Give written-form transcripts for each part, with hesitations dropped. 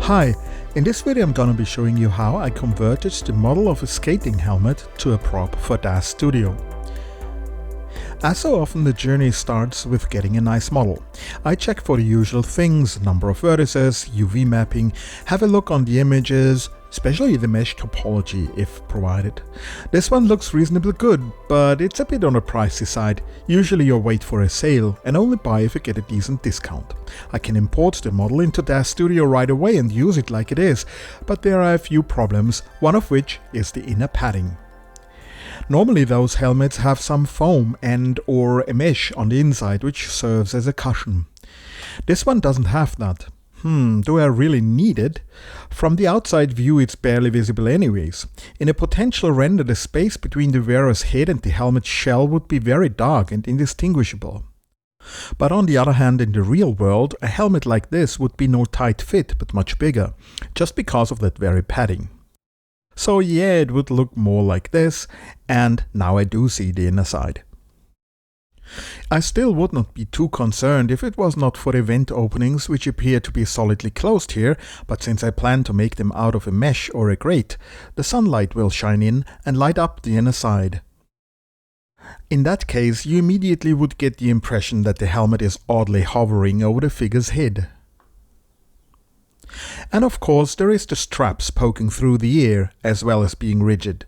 Hi, in this video I'm gonna be showing you how I converted the model of a skating helmet to a prop for DAZ Studio. As so often, the journey starts with getting a nice model. I check for the usual things, number of vertices, UV mapping, have a look on the images, especially the mesh topology if provided. This one looks reasonably good, but it's a bit on the pricey side. Usually you wait for a sale and only buy if you get a decent discount. I can import the model into DAZ Studio right away and use it like it is, but there are a few problems, one of which is the inner padding. Normally those helmets have some foam and or a mesh on the inside which serves as a cushion. This one doesn't have that. Do I really need it? From the outside view it's barely visible anyways. In a potential render, the space between the wearer's head and the helmet shell would be very dark and indistinguishable. But on the other hand, in the real world, a helmet like this would be no tight fit but much bigger, just because of that very padding. So yeah, it would look more like this, and now I do see the inner side. I still would not be too concerned if it was not for the vent openings which appear to be solidly closed here, but since I plan to make them out of a mesh or a grate, the sunlight will shine in and light up the inner side. In that case, you immediately would get the impression that the helmet is oddly hovering over the figure's head. And of course there is the straps poking through the ear, as well as being rigid.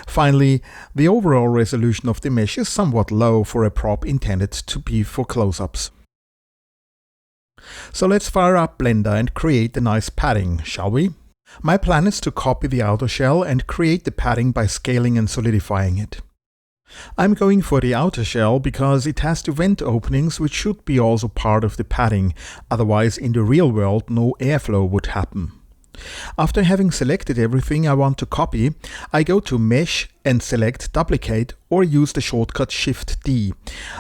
Finally, the overall resolution of the mesh is somewhat low for a prop intended to be for close-ups. So let's fire up Blender and create the nice padding, shall we? My plan is to copy the outer shell and create the padding by scaling and solidifying it. I'm going for the outer shell because it has the vent openings which should be also part of the padding, otherwise in the real world no airflow would happen. After having selected everything I want to copy, I go to Mesh and select Duplicate or use the shortcut Shift D.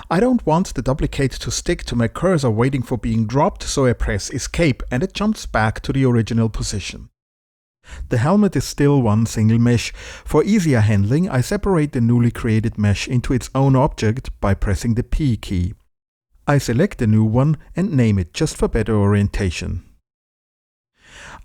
I don't want the duplicate to stick to my cursor waiting for being dropped, so I press Escape and it jumps back to the original position. The helmet is still one single mesh. For easier handling, I separate the newly created mesh into its own object by pressing the P key. I select the new one and name it just for better orientation.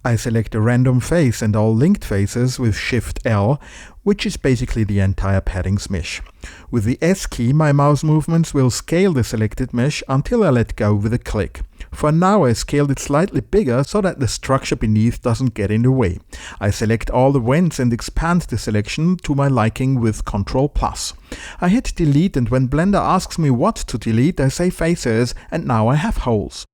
I select a random face and all linked faces with Shift L, which is basically the entire padding's mesh. With the S key, my mouse movements will scale the selected mesh until I let go with a click. For now I scaled it slightly bigger so that the structure beneath doesn't get in the way. I select all the vents and expand the selection to my liking with Ctrl+. I hit delete, and when Blender asks me what to delete, I say faces, and now I have holes.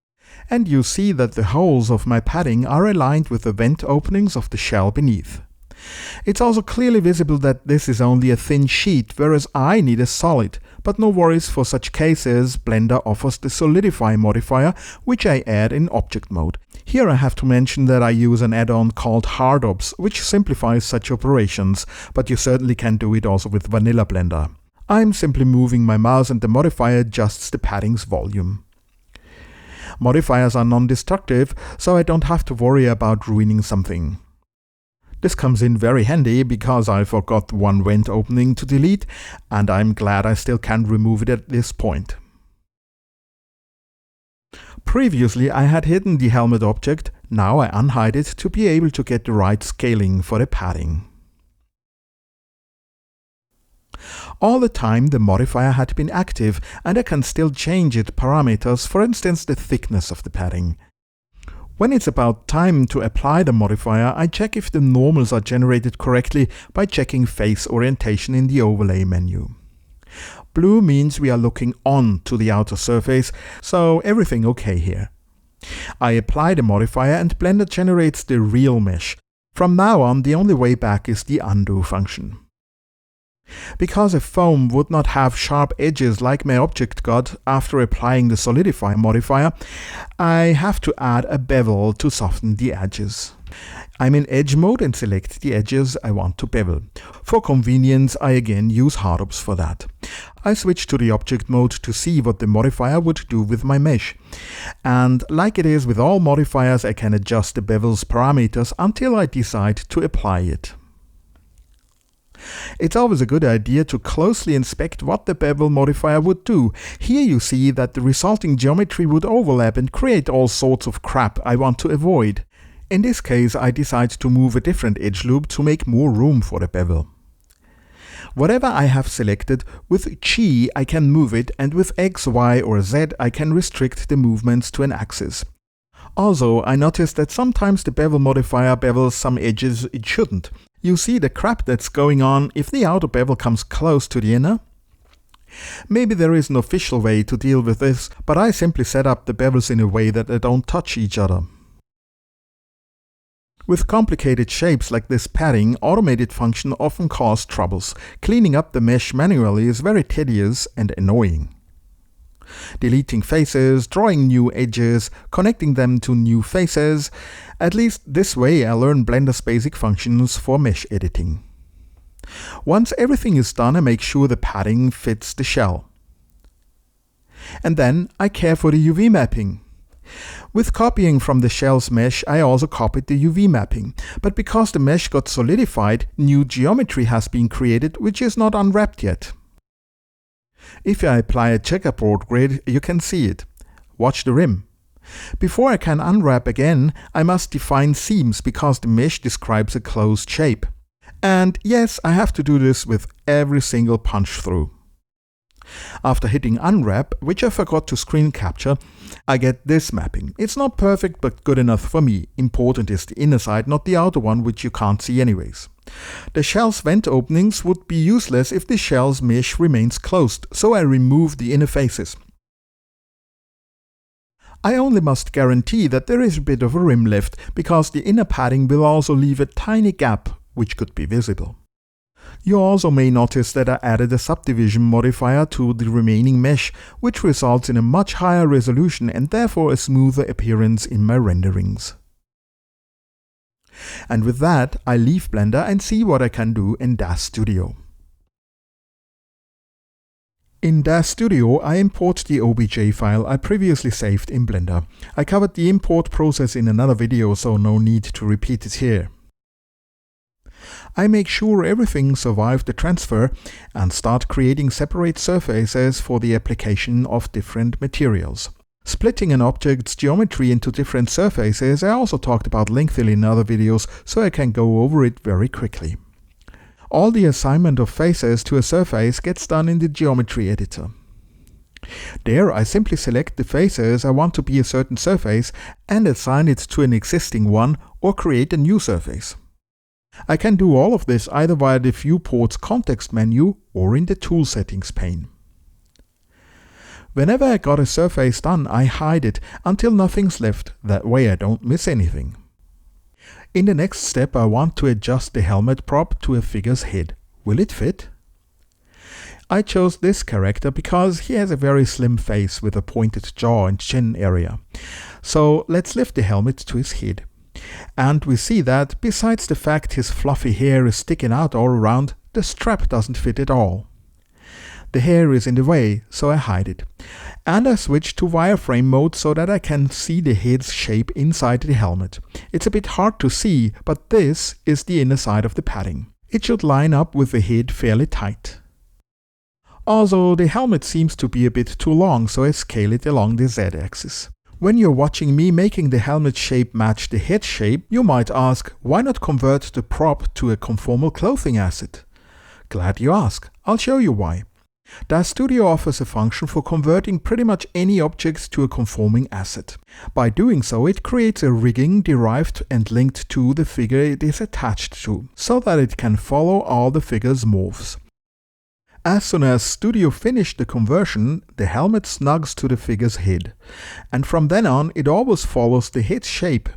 And you see that the holes of my padding are aligned with the vent openings of the shell beneath. It's also clearly visible that this is only a thin sheet, whereas I need a solid, but no worries, for such cases Blender offers the Solidify modifier, which I add in object mode. Here I have to mention that I use an add-on called HardOps, which simplifies such operations, but you certainly can do it also with vanilla Blender. I'm simply moving my mouse and the modifier adjusts the padding's volume. Modifiers are non-destructive, so I don't have to worry about ruining something. This comes in very handy because I forgot one vent opening to delete, and I'm glad I still can remove it at this point. Previously I had hidden the helmet object, now I unhide it to be able to get the right scaling for the padding. All the time the modifier had been active, and I can still change its parameters, for instance the thickness of the padding. When it's about time to apply the modifier, I check if the normals are generated correctly by checking face orientation in the overlay menu. Blue means we are looking on to the outer surface, so everything okay here. I apply the modifier and Blender generates the real mesh. From now on, the only way back is the undo function. Because a foam would not have sharp edges like my object got after applying the Solidify modifier, I have to add a bevel to soften the edges. I'm in edge mode and select the edges I want to bevel. For convenience, I again use HardOps for that. I switch to the object mode to see what the modifier would do with my mesh. And like it is with all modifiers, I can adjust the bevel's parameters until I decide to apply it. It's always a good idea to closely inspect what the bevel modifier would do. Here you see that the resulting geometry would overlap and create all sorts of crap I want to avoid. In this case, I decide to move a different edge loop to make more room for the bevel. Whatever I have selected, with G I can move it, and with X, Y or Z I can restrict the movements to an axis. Also, I noticed that sometimes the bevel modifier bevels some edges it shouldn't. You see the crap that's going on if the outer bevel comes close to the inner? Maybe there is an official way to deal with this, but I simply set up the bevels in a way that they don't touch each other. With complicated shapes like this padding, automated function often cause troubles. Cleaning up the mesh manually is very tedious and annoying. Deleting faces, drawing new edges, connecting them to new faces. At least this way I learn Blender's basic functions for mesh editing. Once everything is done, I make sure the padding fits the shell. And then I care for the UV mapping. With copying from the shell's mesh, I also copied the UV mapping, but because the mesh got solidified, new geometry has been created which is not unwrapped yet. If I apply a checkerboard grid, you can see it. Watch the rim. Before I can unwrap again, I must define seams because the mesh describes a closed shape. And yes, I have to do this with every single punch through. After hitting unwrap, which I forgot to screen capture, I get this mapping. It's not perfect but good enough for me. Important is the inner side, not the outer one, which you can't see anyways. The shell's vent openings would be useless if the shell's mesh remains closed, so I remove the inner faces. I only must guarantee that there is a bit of a rim left, because the inner padding will also leave a tiny gap, which could be visible. You also may notice that I added a subdivision modifier to the remaining mesh, which results in a much higher resolution and therefore a smoother appearance in my renderings. And with that, I leave Blender and see what I can do in DAZ Studio. In DAZ Studio, I import the OBJ file I previously saved in Blender. I covered the import process in another video, so no need to repeat it here. I make sure everything survived the transfer and start creating separate surfaces for the application of different materials. Splitting an object's geometry into different surfaces I also talked about lengthily in other videos, so I can go over it very quickly. All the assignment of faces to a surface gets done in the geometry editor. There I simply select the faces I want to be a certain surface and assign it to an existing one or create a new surface. I can do all of this either via the Viewport's context menu or in the Tool Settings pane. Whenever I got a surface done, I hide it until nothing's left, that way I don't miss anything. In the next step I want to adjust the helmet prop to a figure's head. Will it fit? I chose this character because he has a very slim face with a pointed jaw and chin area. So let's lift the helmet to his head. And we see that, besides the fact his fluffy hair is sticking out all around, the strap doesn't fit at all. The hair is in the way, so I hide it. And I switch to wireframe mode so that I can see the head's shape inside the helmet. It's a bit hard to see, but this is the inner side of the padding. It should line up with the head fairly tight. Also, the helmet seems to be a bit too long, so I scale it along the Z-axis. When you're watching me making the helmet shape match the head shape, you might ask, why not convert the prop to a conformal clothing asset? Glad you ask. I'll show you why. DAZ Studio offers a function for converting pretty much any object to a conforming asset. By doing so, it creates a rigging derived and linked to the figure it is attached to, so that it can follow all the figure's morphs. As soon as Studio finished the conversion, the helmet snugs to the figure's head, and from then on it always follows the head shape.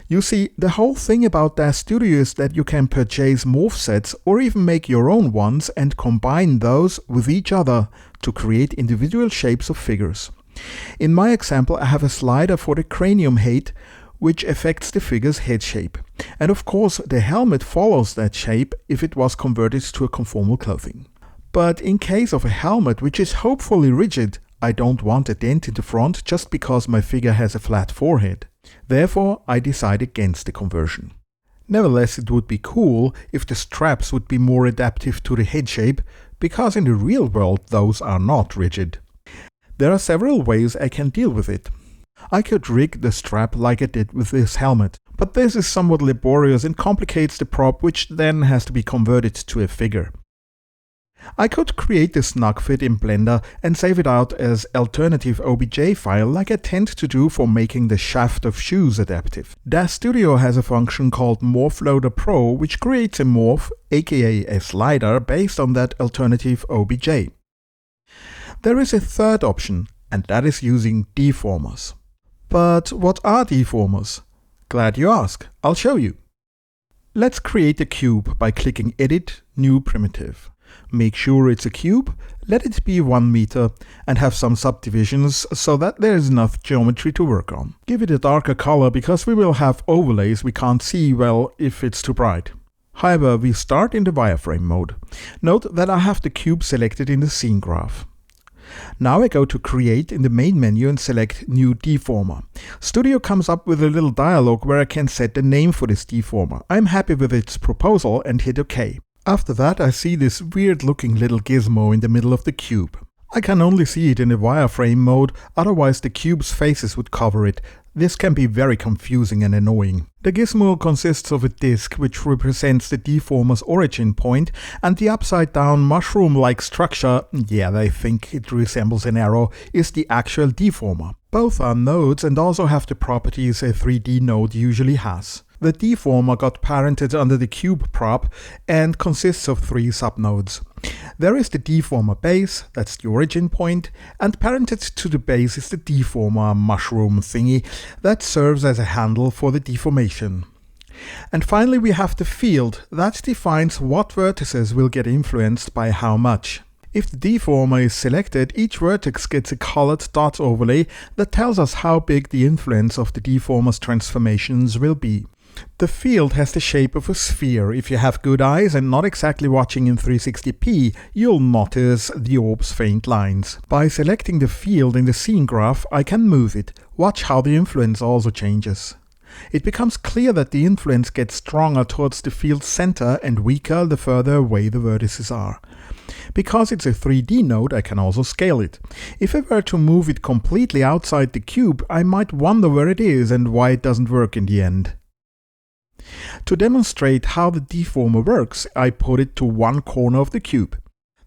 You see, the whole thing about DAZ Studio is that you can purchase morph sets or even make your own ones and combine those with each other to create individual shapes of figures. In my example, I have a slider for the cranium height, which affects the figure's head shape. And of course, the helmet follows that shape if it was converted to a conformal clothing. But in case of a helmet which is hopefully rigid, I don't want a dent in the front just because my figure has a flat forehead. Therefore, I decide against the conversion. Nevertheless, it would be cool if the straps would be more adaptive to the head shape, because in the real world those are not rigid. There are several ways I can deal with it. I could rig the strap like I did with this helmet, but this is somewhat laborious and complicates the prop, which then has to be converted to a figure. I could create the Snug-Fit in Blender and save it out as alternative OBJ file like I tend to do for making the shaft of shoes adaptive. DAZ Studio has a function called Morph Loader Pro which creates a morph, aka a slider, based on that alternative OBJ. There is a third option, and that is using DeFormers. But what are DeFormers? Glad you ask, I'll show you. Let's create a cube by clicking Edit, New Primitive. Make sure it's a cube, let it be 1 meter, and have some subdivisions so that there is enough geometry to work on. Give it a darker color because we will have overlays we can't see well if it's too bright. However, we start in the wireframe mode. Note that I have the cube selected in the scene graph. Now I go to Create in the main menu and select New Deformer. Studio comes up with a little dialog where I can set the name for this deformer. I'm happy with its proposal and hit OK. After that I see this weird looking little gizmo in the middle of the cube. I can only see it in the wireframe mode, otherwise the cube's faces would cover it. This can be very confusing and annoying. The gizmo consists of a disc which represents the deformer's origin point, and the upside down mushroom-like structure, yeah, I think it resembles an arrow, is the actual deformer. Both are nodes and also have the properties a 3D node usually has. The deformer got parented under the cube prop and consists of 3 subnodes. There is the deformer base, that's the origin point, and parented to the base is the deformer mushroom thingy that serves as a handle for the deformation. And finally we have the field that defines what vertices will get influenced by how much. If the deformer is selected, each vertex gets a colored dot overlay that tells us how big the influence of the deformer's transformations will be. The field has the shape of a sphere. If you have good eyes and not exactly watching in 360p, you'll notice the orb's faint lines. By selecting the field in the scene graph, I can move it. Watch how the influence also changes. It becomes clear that the influence gets stronger towards the field's center and weaker the further away the vertices are. Because it's a 3D node, I can also scale it. If I were to move it completely outside the cube, I might wonder where it is and why it doesn't work in the end. To demonstrate how the deformer works, I put it to one corner of the cube.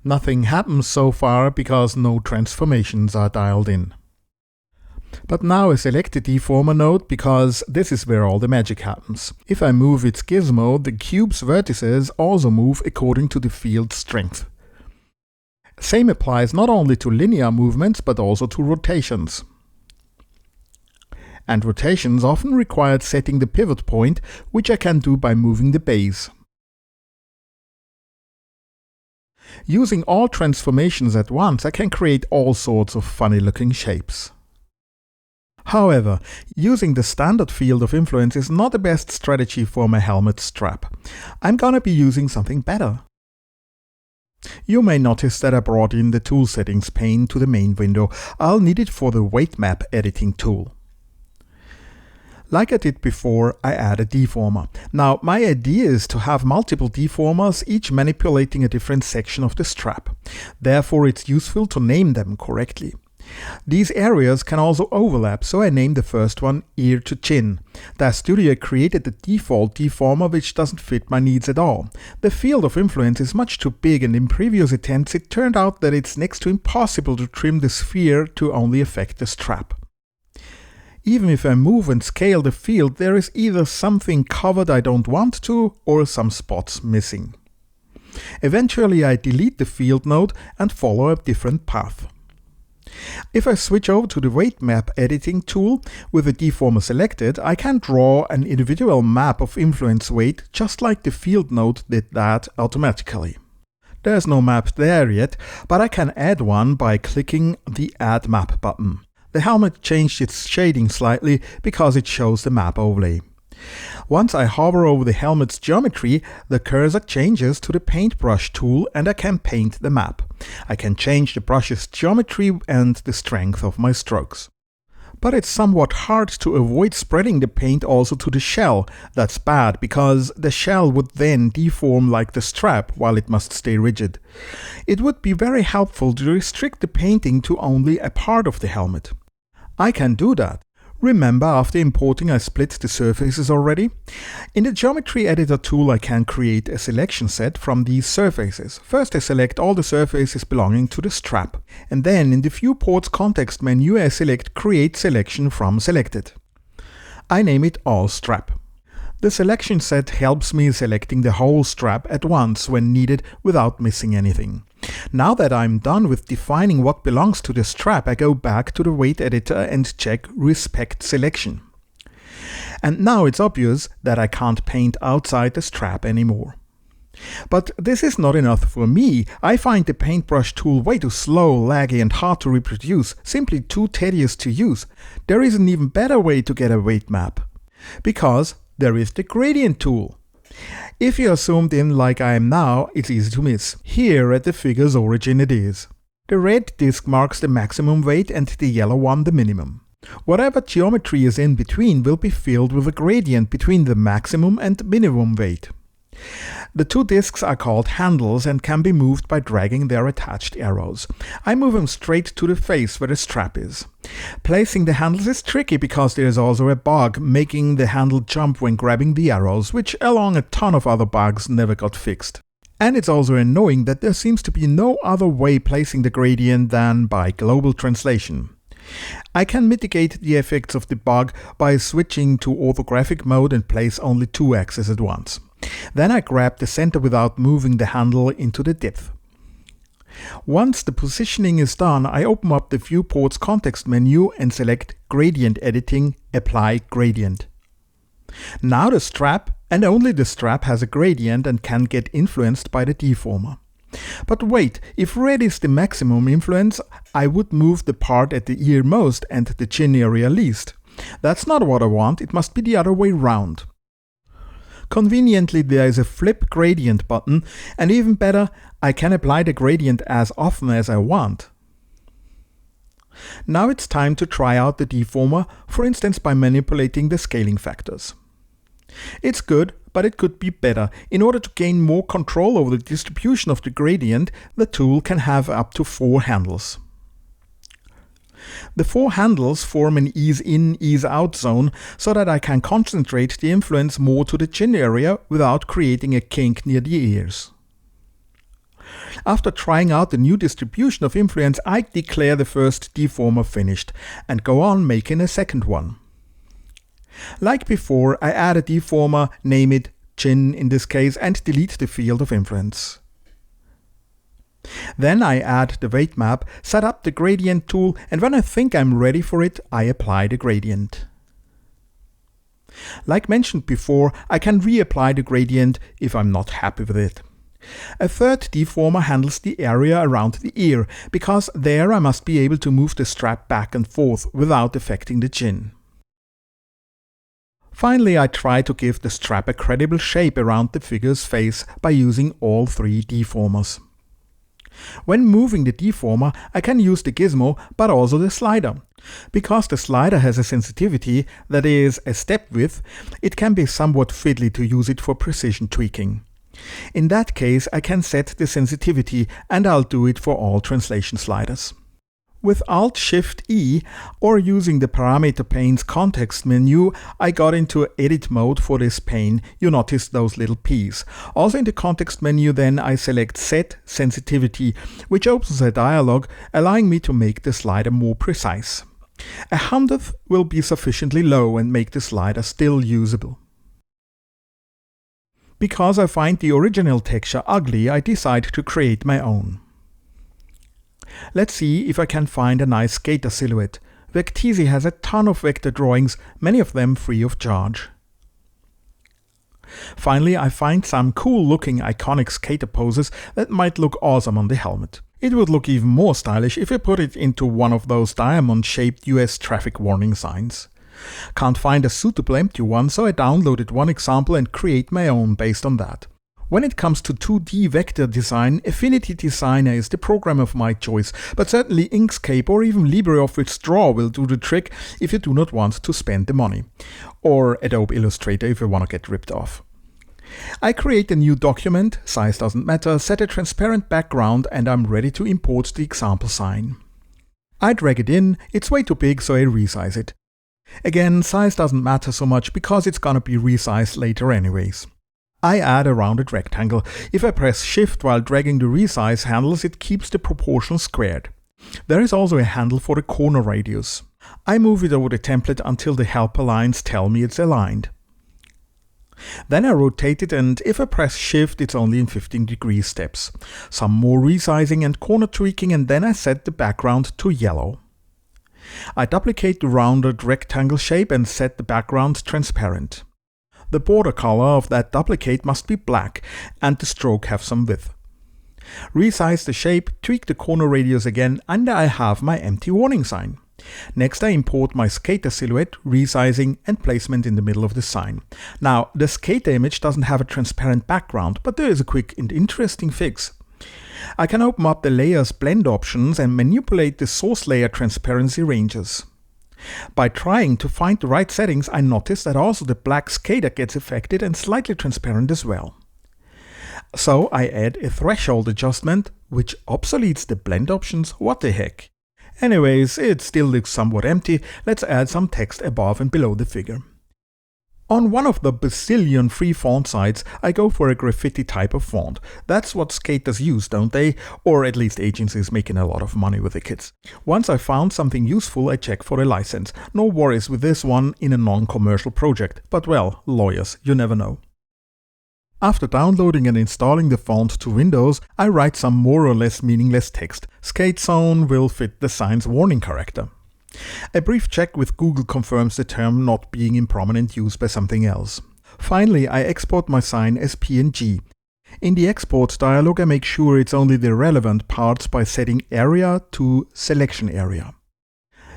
Nothing happens so far because no transformations are dialed in. But now I select the deformer node because this is where all the magic happens. If I move its gizmo, the cube's vertices also move according to the field's strength. Same applies not only to linear movements but also to rotations. And rotations often required setting the pivot point, which I can do by moving the base. Using all transformations at once, I can create all sorts of funny looking shapes. However, using the standard field of influence is not the best strategy for my helmet strap. I'm gonna be using something better. You may notice that I brought in the tool settings pane to the main window. I'll need it for the weight map editing tool. Like I did before, I add a deformer. Now, my idea is to have multiple deformers, each manipulating a different section of the strap. Therefore, it's useful to name them correctly. These areas can also overlap, so I named the first one Ear to Chin. DAZ Studio created the default deformer which doesn't fit my needs at all. The field of influence is much too big, and in previous attempts it turned out that it's next to impossible to trim the sphere to only affect the strap. Even if I move and scale the field, there is either something covered I don't want to, or some spots missing. Eventually I delete the field node and follow a different path. If I switch over to the weight map editing tool, with the deformer selected, I can draw an individual map of influence weight just like the field node did that automatically. There's no map there yet, but I can add one by clicking the Add Map button. The helmet changed its shading slightly because it shows the map overlay. Once I hover over the helmet's geometry, the cursor changes to the paintbrush tool and I can paint the map. I can change the brush's geometry and the strength of my strokes. But it's somewhat hard to avoid spreading the paint also to the shell. That's bad because the shell would then deform like the strap while it must stay rigid. It would be very helpful to restrict the painting to only a part of the helmet. I can do that. Remember, after importing I split the surfaces already? In the Geometry Editor tool I can create a selection set from these surfaces. First I select all the surfaces belonging to the strap, and then in the Viewports context menu I select Create Selection from Selected. I name it All Strap. The selection set helps me selecting the whole strap at once when needed without missing anything. Now that I'm done with defining what belongs to the strap, I go back to the weight editor and check Respect Selection. And now it's obvious that I can't paint outside the strap anymore. But this is not enough for me. I find the paintbrush tool way too slow, laggy and hard to reproduce, simply too tedious to use. There is an even better way to get a weight map. Because there is the gradient tool. If you are zoomed in like I am now, it's easy to miss. Here at the figure's origin it is. The red disk marks the maximum weight and the yellow one the minimum. Whatever geometry is in between will be filled with a gradient between the maximum and minimum weight. The two disks are called handles and can be moved by dragging their attached arrows. I move them straight to the face where the strap is. Placing the handles is tricky because there is also a bug making the handle jump when grabbing the arrows, which along a ton of other bugs never got fixed. And it's also annoying that there seems to be no other way placing the gradient than by global translation. I can mitigate the effects of the bug by switching to orthographic mode and place only two axes at once. Then I grab the center without moving the handle into the depth. Once the positioning is done, I open up the Viewports context menu and select Gradient Editing, Apply Gradient. Now the strap, and only the strap, has a gradient and can get influenced by the deformer. But wait, if red is the maximum influence, I would move the part at the ear most and the chin area least. That's not what I want, it must be the other way round. Conveniently, there is a flip gradient button, and even better, I can apply the gradient as often as I want. Now it's time to try out the deformer, for instance by manipulating the scaling factors. It's good, but it could be better. In order to gain more control over the distribution of the gradient, the tool can have up to 4 handles. The 4 handles form an ease-in, ease-out zone so that I can concentrate the influence more to the chin area without creating a kink near the ears. After trying out the new distribution of influence, I declare the first deformer finished and go on making a second one. Like before, I add a deformer, name it chin in this case, and delete the field of influence. Then I add the weight map, set up the gradient tool, and when I think I'm ready for it, I apply the gradient. Like mentioned before, I can reapply the gradient if I'm not happy with it. A third deformer handles the area around the ear, because there I must be able to move the strap back and forth without affecting the chin. Finally, I try to give the strap a credible shape around the figure's face by using all 3 deformers. When moving the deformer, I can use the gizmo, but also the slider. Because the slider has a sensitivity, that is, a step width, it can be somewhat fiddly to use it for precision tweaking. In that case, I can set the sensitivity, and I'll do it for all translation sliders. With Alt-Shift-E, or using the Parameter pane's context menu, I got into edit mode for this pane. You notice those little P's. Also in the context menu then I select Set Sensitivity, which opens a dialog allowing me to make the slider more precise. 1/100th will be sufficiently low and make the slider still usable. Because I find the original texture ugly, I decide to create my own. Let's see if I can find a nice skater silhouette. Vecteezy has a ton of vector drawings, many of them free of charge. Finally, I find some cool looking iconic skater poses that might look awesome on the helmet. It would look even more stylish if I put it into one of those diamond-shaped US traffic warning signs. Can't find a suitable empty one, so I downloaded one example and create my own based on that. When it comes to 2D vector design, Affinity Designer is the program of my choice, but certainly Inkscape or even LibreOffice Draw will do the trick if you do not want to spend the money. Or Adobe Illustrator if you want to get ripped off. I create a new document, size doesn't matter, set a transparent background, and I'm ready to import the example sign. I drag it in, it's way too big so I resize it. Again, size doesn't matter so much because it's gonna be resized later anyways. I add a rounded rectangle. If I press Shift while dragging the resize handles, it keeps the proportion squared. There is also a handle for the corner radius. I move it over the template until the helper lines tell me it's aligned. Then I rotate it, and if I press Shift, it's only in 15-degree steps. Some more resizing and corner tweaking, and then I set the background to yellow. I duplicate the rounded rectangle shape and set the background transparent. The border color of that duplicate must be black, and the stroke have some width. Resize the shape, tweak the corner radius again, and I have my empty warning sign. Next I import my skater silhouette, resizing and placement in the middle of the sign. Now, the skater image doesn't have a transparent background, but there is a quick and interesting fix. I can open up the layers blend options and manipulate the source layer transparency ranges. By trying to find the right settings, I notice that also the black skater gets affected and slightly transparent as well. So I add a threshold adjustment, which obsoletes the blend options. What the heck? Anyways, it still looks somewhat empty. Let's add some text above and below the figure. On one of the bazillion free font sites, I go for a graffiti type of font. That's what skaters use, don't they? Or at least agencies making a lot of money with the kits. Once I found something useful, I check for a license. No worries with this one in a non-commercial project. But well, lawyers, you never know. After downloading and installing the font to Windows, I write some more or less meaningless text. Skate zone will fit the sign's warning character. A brief check with Google confirms the term not being in prominent use by something else. Finally, I export my sign as PNG. In the export dialog, I make sure it's only the relevant parts by setting area to selection area.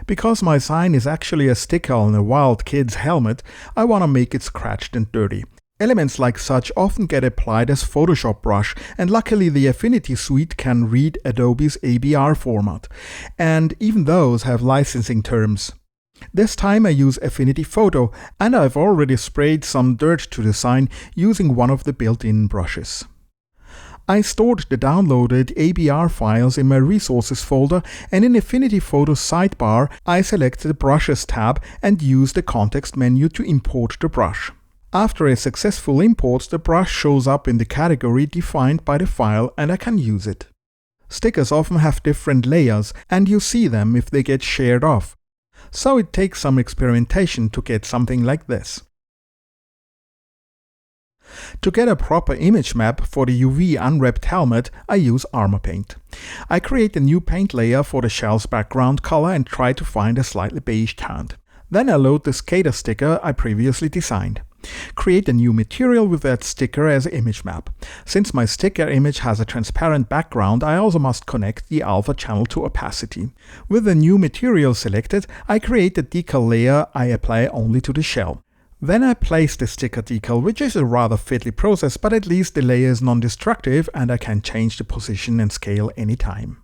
Because my sign is actually a sticker on a wild kid's helmet, I want to make it scratched and dirty. Elements like such often get applied as Photoshop brush, and luckily the Affinity suite can read Adobe's ABR format, and even those have licensing terms. This time I use Affinity Photo, and I've already sprayed some dirt to the sign using one of the built-in brushes. I stored the downloaded ABR files in my resources folder, and in Affinity Photo sidebar I select the brushes tab and use the context menu to import the brush. After a successful import, the brush shows up in the category defined by the file and I can use it. Stickers often have different layers, and you see them if they get shared off. So it takes some experimentation to get something like this. To get a proper image map for the UV unwrapped helmet, I use Armor Paint. I create a new paint layer for the shell's background color and try to find a slightly beige tint. Then I load the skater sticker I previously designed. Create a new material with that sticker as image map. Since my sticker image has a transparent background, I also must connect the alpha channel to opacity. With the new material selected, I create a decal layer I apply only to the shell. Then I place the sticker decal, which is a rather fiddly process, but at least the layer is non-destructive and I can change the position and scale anytime.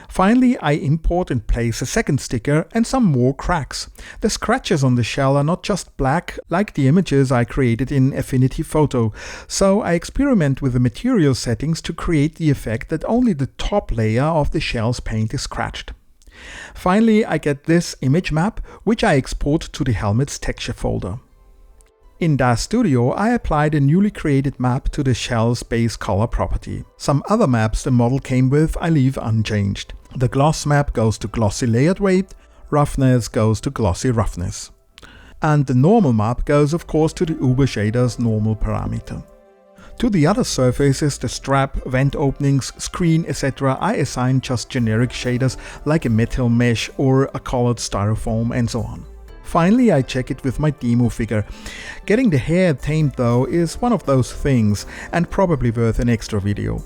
Finally, I import and place a second sticker and some more cracks. The scratches on the shell are not just black like the images I created in Affinity Photo, so I experiment with the material settings to create the effect that only the top layer of the shell's paint is scratched. Finally, I get this image map, which I export to the helmet's texture folder. In DAZ Studio, I applied a newly created map to the shell's base color property. Some other maps the model came with I leave unchanged. The gloss map goes to glossy layered weight, roughness goes to glossy roughness. And the normal map goes of course to the Uber shader's normal parameter. To the other surfaces, the strap, vent openings, screen, etc. I assign just generic shaders like a metal mesh or a colored styrofoam and so on. Finally, I check it with my demo figure. Getting the hair tamed though is one of those things and probably worth an extra video.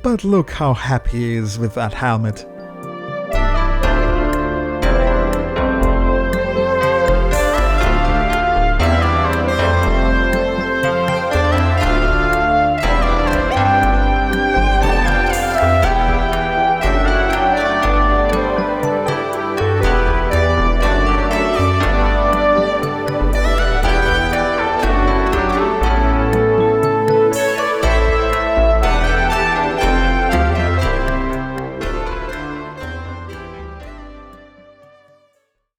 But look how happy he is with that helmet.